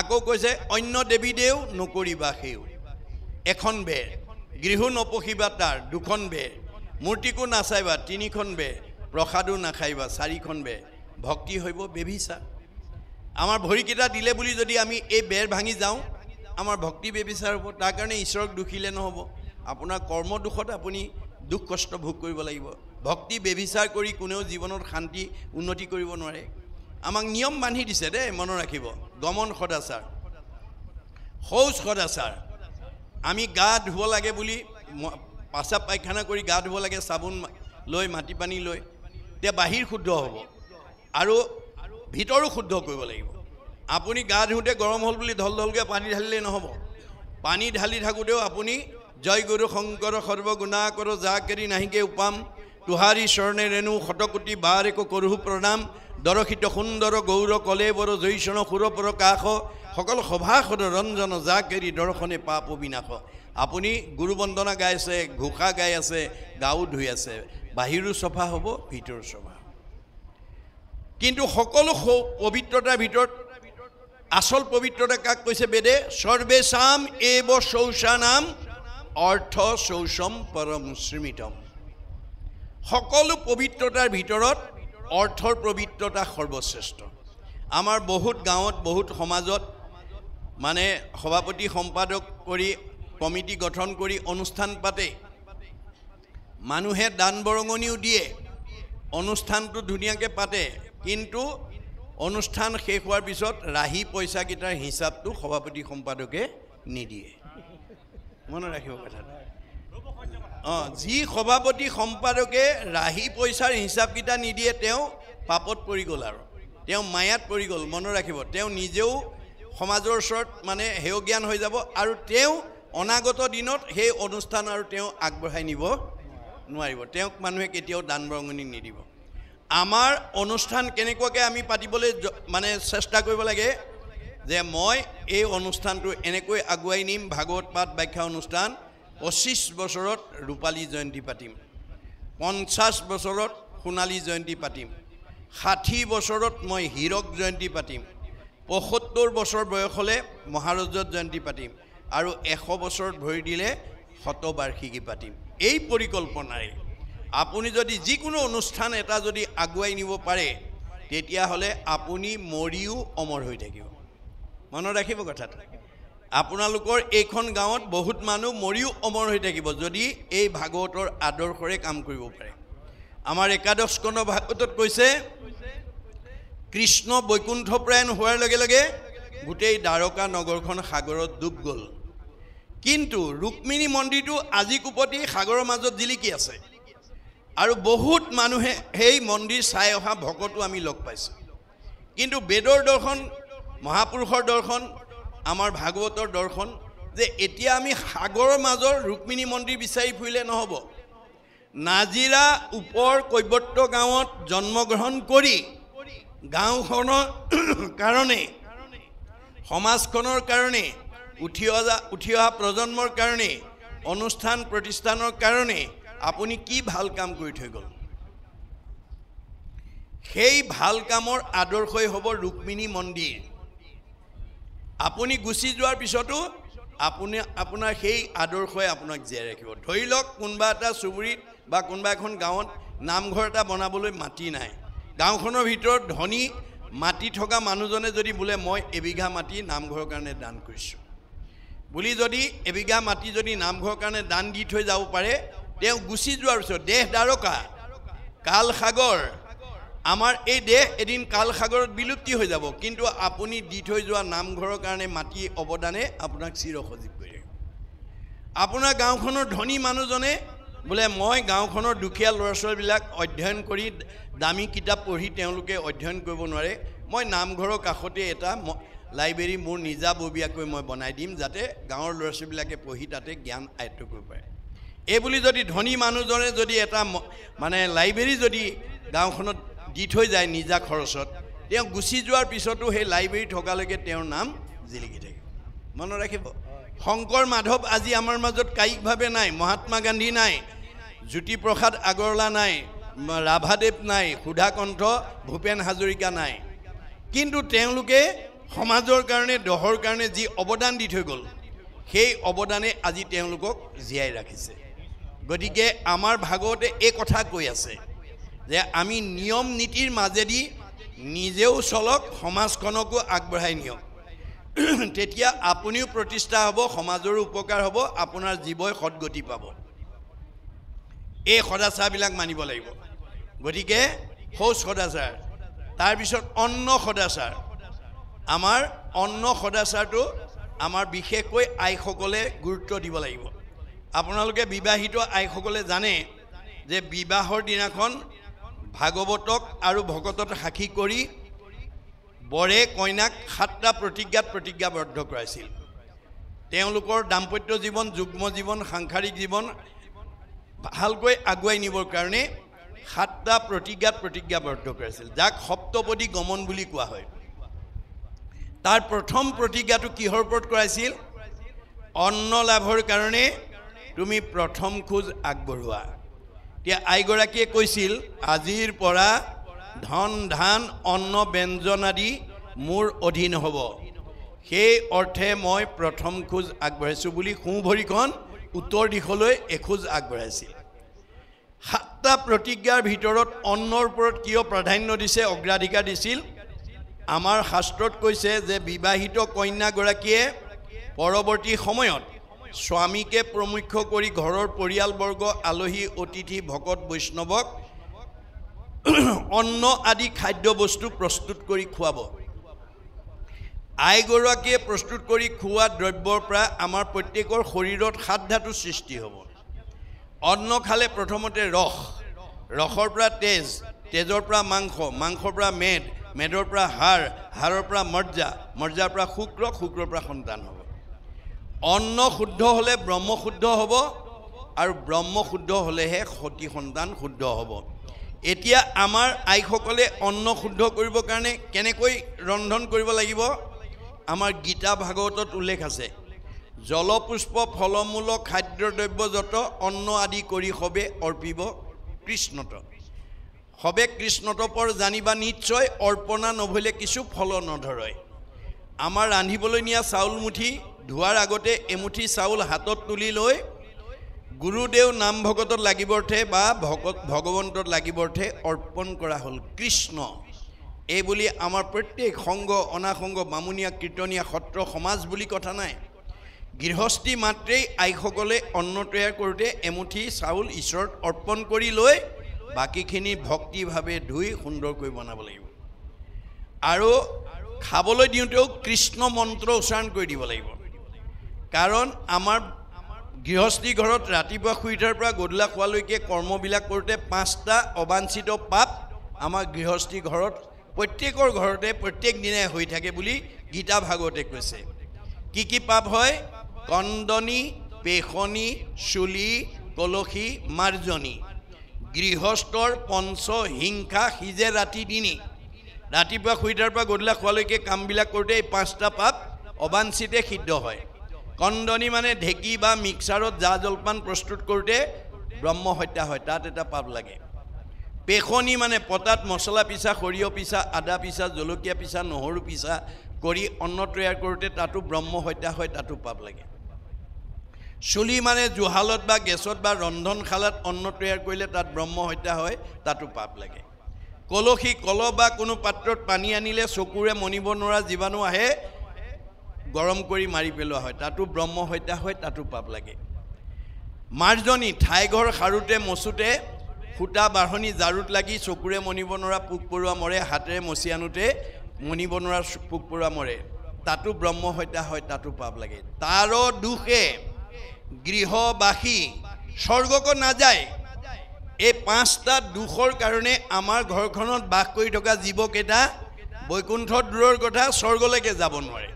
আকৌ কৈছে অন্য দেৱী দেও নকৰিবা সেও এখন বেৰ গৃহ নপখিবা তাৰ দুখন বেৰ মূৰ্তিকো নাচাইবা 3খন বেৰ প্ৰসাদো নাখাইবা 4খন বেৰ ভক্তি হইব বেবিচাৰ আমাৰ ভৰিকেইটা দিলে বুলি যদি আমি এই বেৰ ভাঙি যাওঁ আমাৰ ভক্তি বেবিচাৰ হ'ব তাৰ কাৰণে ঈশ্বৰক দুখিলে নহ'ব আপোনাৰ কৰ্ম দুখত আপুনি দুখ কষ্ট ভোগ কৰিব লাগিব ভক্তি বেবিচাৰ কৰি কোনেও জীৱনত শান্তি উন্নতি কৰিব নোৱাৰে আমাক নিয়ম বান্ধি দিছে দেই মনত ৰাখিব গমন সদাচাৰ শৌচ সদাচাৰ আমি গা ধুব লাগে বুলি পাচাব পায়খানা কৰি গা ধুব লাগে চাবোন লৈ মাটি পানী লৈ তে বাহিৰ শুদ্ধ হ'ব আৰু ভিতৰো শুদ্ধ কৰিব লাগিব আপুনি গা ধুওঁতে গৰম হ'ল বুলি ঢলঢলকৈ পানী ঢালিলেই নহ'ব পানী ঢালি থাকোঁতেও আপুনি জয় গুৰু শংকৰ সৰ্বগুণা কৰ যা কেৰি নাহিকে উপাম তুহাৰী চৰণে ৰেণু শতকোটি বাৰ একো কৰোঁ প্ৰণাম দৰশিত সুন্দৰ গৌৰ কলে বৰ জৈষণ সুৰপৰ কাষ সকল সভাসদ ৰঞ্জন যা কেৰি দৰ্শনে পাপ বিনাশ আপুনি গুৰু বন্দনা গাই আছে ঘোষা গাই আছে গাও ধুই আছে বাহিৰো চফা হ'ব ভিতৰো চফা কিন্তু সকলো পবিত্ৰতাৰ ভিতৰত আসল পবিত্ৰতা কাক কৈছে বেদে সৰ্বেশাম এব শৌচানাম অৰ্থ শৌচম পৰমস্মৃতম সকলো পবিত্ৰতাৰ ভিতৰত অৰ্থৰ পবিত্ৰতা সৰ্বশ্ৰেষ্ঠ আমাৰ বহুত গাঁৱত বহুত সমাজত মানে সভাপতি সম্পাদক কৰি কমিটি গঠন কৰি অনুষ্ঠান পাতে মানুহে দান বৰঙনিও দিয়ে অনুষ্ঠানটো ধুনীয়াকৈ পাতে কিন্তু অনুষ্ঠান শেষ হোৱাৰ পিছত ৰাহি পইচাকেইটাৰ হিচাপটো সভাপতি সম্পাদকে নিদিয়ে মনত ৰাখিব কথাটো যি সভাপতি সম্পাদকে ৰাহি পইচাৰ হিচাপকেইটা নিদিয়ে তেওঁ পাপত পৰি গ'ল আৰু তেওঁ মায়াত পৰি গ'ল মনত ৰাখিব তেওঁ নিজেও সমাজৰ ওচৰত মানে হেয় জ্ঞান হৈ যাব আৰু তেওঁ অনাগত দিনত সেই অনুষ্ঠান আৰু তেওঁ আগবঢ়াই নিব নোৱাৰিব তেওঁক মানুহে কেতিয়াও দান বৰঙনি নিদিব আমাৰ অনুষ্ঠান কেনেকুৱাকৈ আমি পাতিবলৈ মানে চেষ্টা কৰিব লাগে যে মই এই অনুষ্ঠানটো এনেকৈ আগুৱাই নিম ভাগৱত পাঠ ব্যাখ্যা অনুষ্ঠান 25 বছৰত ৰূপালী জয়ন্তী পাতিম 50 বছৰত সোণালী জয়ন্তী পাতিম 60 বছৰত মই হীৰক জয়ন্তী পাতিম 75 বছৰ বয়স হ'লে মহাৰজত জয়ন্তী পাতিম আৰু 100 বছৰত ভৰি দিলে শতবাৰ্ষিকী পাতিম এই পৰিকল্পনাৰে আপুনি যদি যিকোনো অনুষ্ঠান এটা যদি আগুৱাই নিব পাৰে তেতিয়াহ'লে আপুনি মৰিও অমৰ হৈ থাকিব মনত ৰাখিব কথাটো আপোনালোকৰ এইখন গাঁৱত বহুত মানুহ মৰিও অমৰ হৈ থাকিব যদি এই ভাগৱতৰ আদৰ্শৰে কাম কৰিব পাৰে আমাৰ একাদশ স্কন্ধ ভাগৱতত কৈছে কৃষ্ণ বৈকুণ্ঠপ্ৰায়ণ হোৱাৰ লগে লগে গোটেই দ্বাৰকা নগৰখন সাগৰত ডুব গ'ল কিন্তু ৰুক্মিণী মন্দিৰটো আজি কুপতি সাগৰৰ মাজত জিলিকি আছে আৰু বহুত মানুহে সেই মন্দিৰ চাই অহা ভকতো আমি লগ পাইছোঁ কিন্তু বেদৰ দৰ্শন মহাপুৰুষৰ দৰ্শন আমাৰ ভাগৱতৰ দৰ্শন যে এতিয়া আমি সাগৰৰ মাজৰ ৰুক্মিণী মন্দিৰ বিচাৰি ফুৰিলে নহ'ব নাজিৰা উপৰ কৈবৰ্ত গাঁৱত জন্মগ্ৰহণ কৰি গাঁওখনৰ কাৰণে সমাজখনৰ কাৰণে উঠি অহা প্ৰজন্মৰ কাৰণে অনুষ্ঠান প্ৰতিষ্ঠানৰ কাৰণে আপুনি কি ভাল কাম কৰি থৈ গ'ল সেই ভাল কামৰ আদৰ্শই হ'ব ৰুক্মিণী মন্দিৰ আপুনি গুচি যোৱাৰ পিছতো আপোনাৰ সেই আদৰ্শই আপোনাক জীয়াই ৰাখিব ধৰি লওক কোনোবা এটা চুবুৰীত বা কোনোবা এখন গাঁৱত নামঘৰ এটা বনাবলৈ মাটি নাই গাঁওখনৰ ভিতৰত ধনী মাটি থকা মানুহজনে যদি বোলে মই এবিঘা মাটি নামঘৰৰ কাৰণে দান কৰিছোঁ বুলি যদি এবিঘা মাটি যদি নামঘৰৰ কাৰণে দান দি থৈ যাব পাৰে তেওঁ গুচি যোৱাৰ পিছত দেহ দ্বাৰকা কাল সাগৰ আমাৰ এই দেহ এদিন কাল সাগৰত বিলুপ্তি হৈ যাব কিন্তু আপুনি দি থৈ যোৱা নামঘৰৰ কাৰণে মাটি অৱদানে আপোনাক চিৰসজীৱ কৰি ৰাখিব আপোনাৰ গাঁওখনৰ ধনী মানুহজনে বোলে মই গাঁওখনৰ দুখীয়া ল'ৰা ছোৱালীবিলাক অধ্যয়ন কৰি দামী কিতাপ পঢ়ি তেওঁলোকে অধ্যয়ন কৰিব নোৱাৰে মই নামঘৰৰ কাষতে এটা লাইব্ৰেৰী মোৰ নিজাববীয়াকৈ মই বনাই দিম যাতে গাঁৱৰ ল'ৰা ছোৱালীবিলাকে পঢ়ি তাতে জ্ঞান আয়ত্ব কৰিব পাৰে এই বুলি যদি ধনী মানুহজনে যদি এটা মানে লাইব্ৰেৰী যদি গাঁওখনত দি থৈ যায় নিজা খৰচত তেওঁ গুচি যোৱাৰ পিছতো সেই লাইব্ৰেৰী থকালৈকে তেওঁৰ নাম জিলিকি থাকে মনত ৰাখিব শংকৰ মাধৱ আজি আমাৰ মাজত কায়িকভাৱে নাই মহাত্মা গান্ধী নাই জ্যোতিপ্ৰসাদ আগৰৱালা নাই ৰাভাদেৱ নাই সুধাকণ্ঠ ভূপেন হাজৰিকা নাই কিন্তু তেওঁলোকে সমাজৰ কাৰণে দহৰ কাৰণে যি অৱদান দি থৈ গ'ল সেই অৱদানে আজি তেওঁলোকক জীয়াই ৰাখিছে গতিকে আমাৰ ভাগৱতে এই কথা কৈ আছে যে আমি নিয়ম নীতিৰ মাজেদি নিজেও চলক সমাজখনকো আগবঢ়াই নিয়ক তেতিয়া আপুনিও প্ৰতিষ্ঠা হ'ব সমাজৰো উপকাৰ হ'ব আপোনাৰ জীৱই সদগতি পাব এই সদাচাৰবিলাক মানিব লাগিব গতিকে শৌচ সদাচাৰ তাৰপিছত অন্ন সদাচাৰ আমাৰ অন্ন সদাচাৰটো আমাৰ বিশেষকৈ আইসকলে গুৰুত্ব দিব লাগিব আপোনালোকে বিবাহিত আইসকলে জানে যে বিবাহৰ দিনাখন ভাগৱতক আৰু ভকতক সাক্ষী কৰি বৰে কইনাক 7টা প্ৰতিজ্ঞাত প্ৰতিজ্ঞাবদ্ধ কৰাইছিল তেওঁলোকৰ দাম্পত্য জীৱন যুগ্ম জীৱন সাংসাৰিক জীৱন ভালকৈ আগুৱাই নিবৰ কাৰণে 7টা প্ৰতিজ্ঞাত প্ৰতিজ্ঞাবদ্ধ কৰাইছিল যাক সপ্তপদী গমন বুলি কোৱা হয় তাৰ প্ৰথম প্ৰতিজ্ঞাটো কিহৰ ওপৰত কৰাইছিল অন্ন লাভৰ কাৰণে তুমি প্ৰথম খোজ আগবঢ়োৱা এতিয়া আইগৰাকীয়ে কৈছিল আজিৰ পৰা ধন ধান অন্ন ব্যঞ্জন আদি মোৰ অধীন হ'ব সেই অৰ্থে মই প্ৰথম খোজ আগবঢ়াইছোঁ বুলি সোঁভৰিখন উত্তৰ দিশলৈ এখোজ আগবঢ়াইছিল 7টা প্ৰতিজ্ঞাৰ ভিতৰত অন্নৰ ওপৰত কিয় প্ৰাধান্য দিছে অগ্ৰাধিকাৰ দিছিল আমাৰ শাস্ত্ৰত কৈছে যে বিবাহিত কন্যাগৰাকীয়ে পৰৱৰ্তী সময়ত স্বামীকে প্ৰমুখ্য কৰি ঘৰৰ পৰিয়ালবৰ্গ আলহী অতিথি ভকত বৈষ্ণৱক অন্ন আদি খাদ্যবস্তু প্ৰস্তুত কৰি খুৱাব আইগৰাকীয়ে প্ৰস্তুত কৰি খোৱা দ্ৰব্যৰ পৰা আমাৰ প্ৰত্যেকৰ শৰীৰত 7 ধাতু সৃষ্টি হ'ব অন্ন খালে প্ৰথমতে ৰসৰ পৰা তেজৰ পৰা মাংসৰ পৰা মেদৰ পৰা হাড়ৰ পৰা মৰ্যাৰ পৰা শুক্ৰৰ পৰা সন্তান হ'ব অন্ন শুদ্ধ হ'লে ব্ৰহ্ম শুদ্ধ হ'ব আৰু ব্ৰহ্ম শুদ্ধ হ'লেহে সতি সন্তান শুদ্ধ হ'ব এতিয়া আমাৰ আইসকলে অন্ন শুদ্ধ কৰিবৰ কাৰণে কেনেকৈ ৰন্ধন কৰিব লাগিব আমাৰ গীতা ভাগৱতত উল্লেখ আছে জলপুষ্প ফলমূল খাদ্যদ্ৰব্য যত অন্ন আদি কৰি হবে অৰ্পিব কৃষ্ণত হবে কৃষ্ণত পৰ জানিবা নিশ্চয় অৰ্পণা নভলে কিছু ফল নধৰয় আমাৰ ৰান্ধিবলৈ নিয়া চাউল মুঠি ধোৱাৰ আগতে এমুঠি চাউল হাতত তুলি লৈ গুৰুদেৱ নাম ভকতত লাগিবৰ্থে বা ভগৱন্তত লাগিবৰ্থে অৰ্পণ কৰা হ'ল কৃষ্ণ এই বুলি আমাৰ প্ৰত্যেক সংঘ অনাসংঘ বামুণীয়া কীৰ্তনীয়া সত্ৰ সমাজ বুলি কথা নাই গৃহস্থী মাত্ৰেই আইসকলে অন্ন তৈয়াৰ কৰোঁতে এমুঠি চাউল ঈশ্বৰত অৰ্পণ কৰি লৈ বাকীখিনি ভক্তিভাৱে ধুই সুন্দৰকৈ বনাব লাগিব আৰু খাবলৈ দিওঁতেও কৃষ্ণ মন্ত্ৰ উচ্চাৰণ কৰি দিব লাগিব কাৰণ আমাৰ গৃহস্থী ঘৰত ৰাতিপুৱা শুই উঠাৰ পৰা গধূলা খোৱালৈকে কৰ্মবিলাক কৰোঁতে 5টা অবাঞ্ছিত পাপ আমাৰ গৃহস্থী ঘৰত প্ৰত্যেকৰ ঘৰতে প্ৰত্যেক দিনাই হৈ থাকে বুলি গীতা ভাগৱতে কৈছে কি পাপ হয় কন্দনী পেশনী চুলি কলসী মাৰ্জনী গৃহস্থৰ পঞ্চ হিংসা সিজে ৰাতি দিনী ৰাতিপুৱা শুই উঠাৰ পৰা গধূলা খোৱালৈকে কামবিলাক কৰোঁতে এই 5টা পাপ অবাঞ্ছিতে সিদ্ধ হয় কন্দনী মানে ঢেঁকী বা মিক্সাৰত জা জলপান প্ৰস্তুত কৰোঁতে ব্ৰহ্ম হত্যা হয় তাত এটা পাপ লাগে পেশনী মানে পতাত মছলা পিছা সৰিয়হ পিছা আদা পিছা জলকীয়া পিছা নহৰু পিছা কৰি অন্ন তৈয়াৰ কৰোঁতে তাতো ব্ৰহ্ম হত্যা হয় তাতো পাপ লাগে চুলি মানে জুহালত বা গেছত বা ৰন্ধনশালাত অন্ন তৈয়াৰ কৰিলে তাত ব্ৰহ্ম হত্যা হয় তাতো পাপ লাগে কলসী কলহ বা কোনো পাত্ৰত পানী আনিলে চকুৰে মনিব নোৱাৰা জীৱাণু আহে গৰম কৰি মাৰি পেলোৱা হয় তাতো ব্ৰহ্ম হত্যা হয় তাতো পাপ লাগে মাৰ্জনী ঠাইঘৰ সাৰোতে মচোতে সূতা বাঢ়নি জাৰুত লাগি চকুৰে মনিব নোৱাৰা পোক পৰুৱা মৰে হাতেৰে মচি আনোতে মনিব নোৱাৰা পোক পৰুৱা মৰে তাতো ব্ৰহ্ম হত্যা হয় তাতো পাপ লাগে তাৰ দুখে গৃহবাসী স্বৰ্গক নাযায় এই পাঁচটা দুখৰ কাৰণে আমাৰ ঘৰখনত বাস কৰি থকা জীৱকেইটা বৈকুণ্ঠ দূৰৰ কথা স্বৰ্গলৈকে যাব নোৱাৰে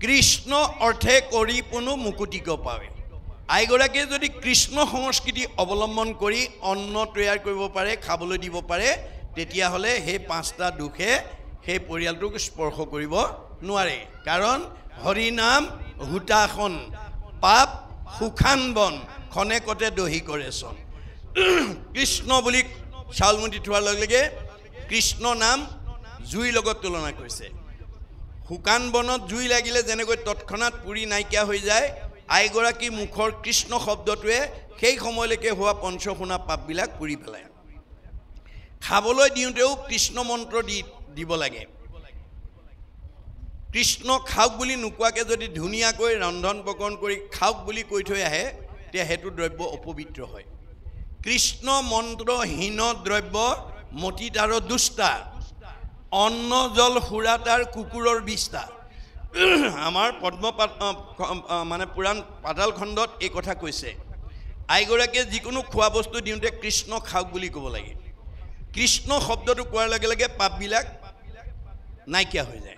কৃষ্ণ অৰ্থে কৰি পুনো মুকুতিক পাৱে আইগৰাকীয়ে যদি কৃষ্ণ সংস্কৃতি অৱলম্বন কৰি অন্ন তৈয়াৰ কৰিব পাৰে খাবলৈ দিব পাৰে তেতিয়াহ'লে সেই পাঁচটা দুখে সেই পৰিয়ালটোক স্পৰ্শ কৰিব নোৱাৰে কাৰণ হৰি নাম হুতাখন পাপ সুখান বন খনেকতে দহি কৰে চন কৃষ্ণ বুলি চাউলমুঠি থোৱাৰ লগে লগে কৃষ্ণ নাম জুইৰ লগত তুলনা কৰিছে শুকান বনত জুই লাগিলে যেনেকৈ তৎক্ষণাত পুৰি নাইকিয়া হৈ যায় আইগৰাকী মুখৰ কৃষ্ণ শব্দটোৱে সেই সময়লৈকে হোৱা পঞ্চশুনা পাপবিলাক পুৰি পেলায় খাবলৈ দিওঁতেও কৃষ্ণ মন্ত্ৰ দিব লাগে কৃষ্ণ খাওক বুলি নোকোৱাকৈ যদি ধুনীয়াকৈ ৰন্ধন প্ৰকৰণ কৰি খাওক বুলি কৈ থৈ আহে তেতিয়া সেইটো দ্ৰব্য অপবিত্ৰ হয় কৃষ্ণ মন্ত্ৰহীন দ্ৰব্য মতি তাৰ দুষ্টা অন্ন জল সুৰা তাৰ কুকুৰৰ বিষ্টা আমাৰ পদ্মপাত মানে পুৰাণ পাতাল খণ্ডত এই কথা কৈছে আইগৰাকীয়ে যিকোনো খোৱা বস্তু দিওঁতে কৃষ্ণ খাওক বুলি ক'ব লাগে কৃষ্ণ শব্দটো কোৱাৰ লগে লগে পাপবিলাক নাইকিয়া হৈ যায়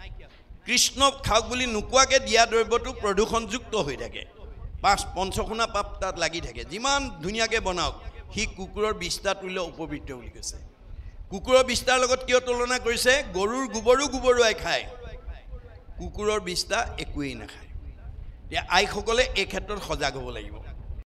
কৃষ্ণ খাওক বুলি নোকোৱাকৈ দিয়া দ্ৰব্যটো প্ৰদূষণযুক্ত হৈ থাকে পঞ্চশুনা পাপ তাত লাগি থাকে যিমান ধুনীয়াকৈ বনাওক সি কুকুৰৰ বিষ্টা তুল্য অপবিত্ৰ বুলি কৈছে কুকুৰৰ বিষ্টাৰ লগত কিয় তুলনা কৰিছে গৰুৰ গোবৰুৱাই খায় কুকুৰৰ বিষ্টা একোৱেই নাখায় এতিয়া আইসকলে এই ক্ষেত্ৰত সজাগ হ'ব লাগিব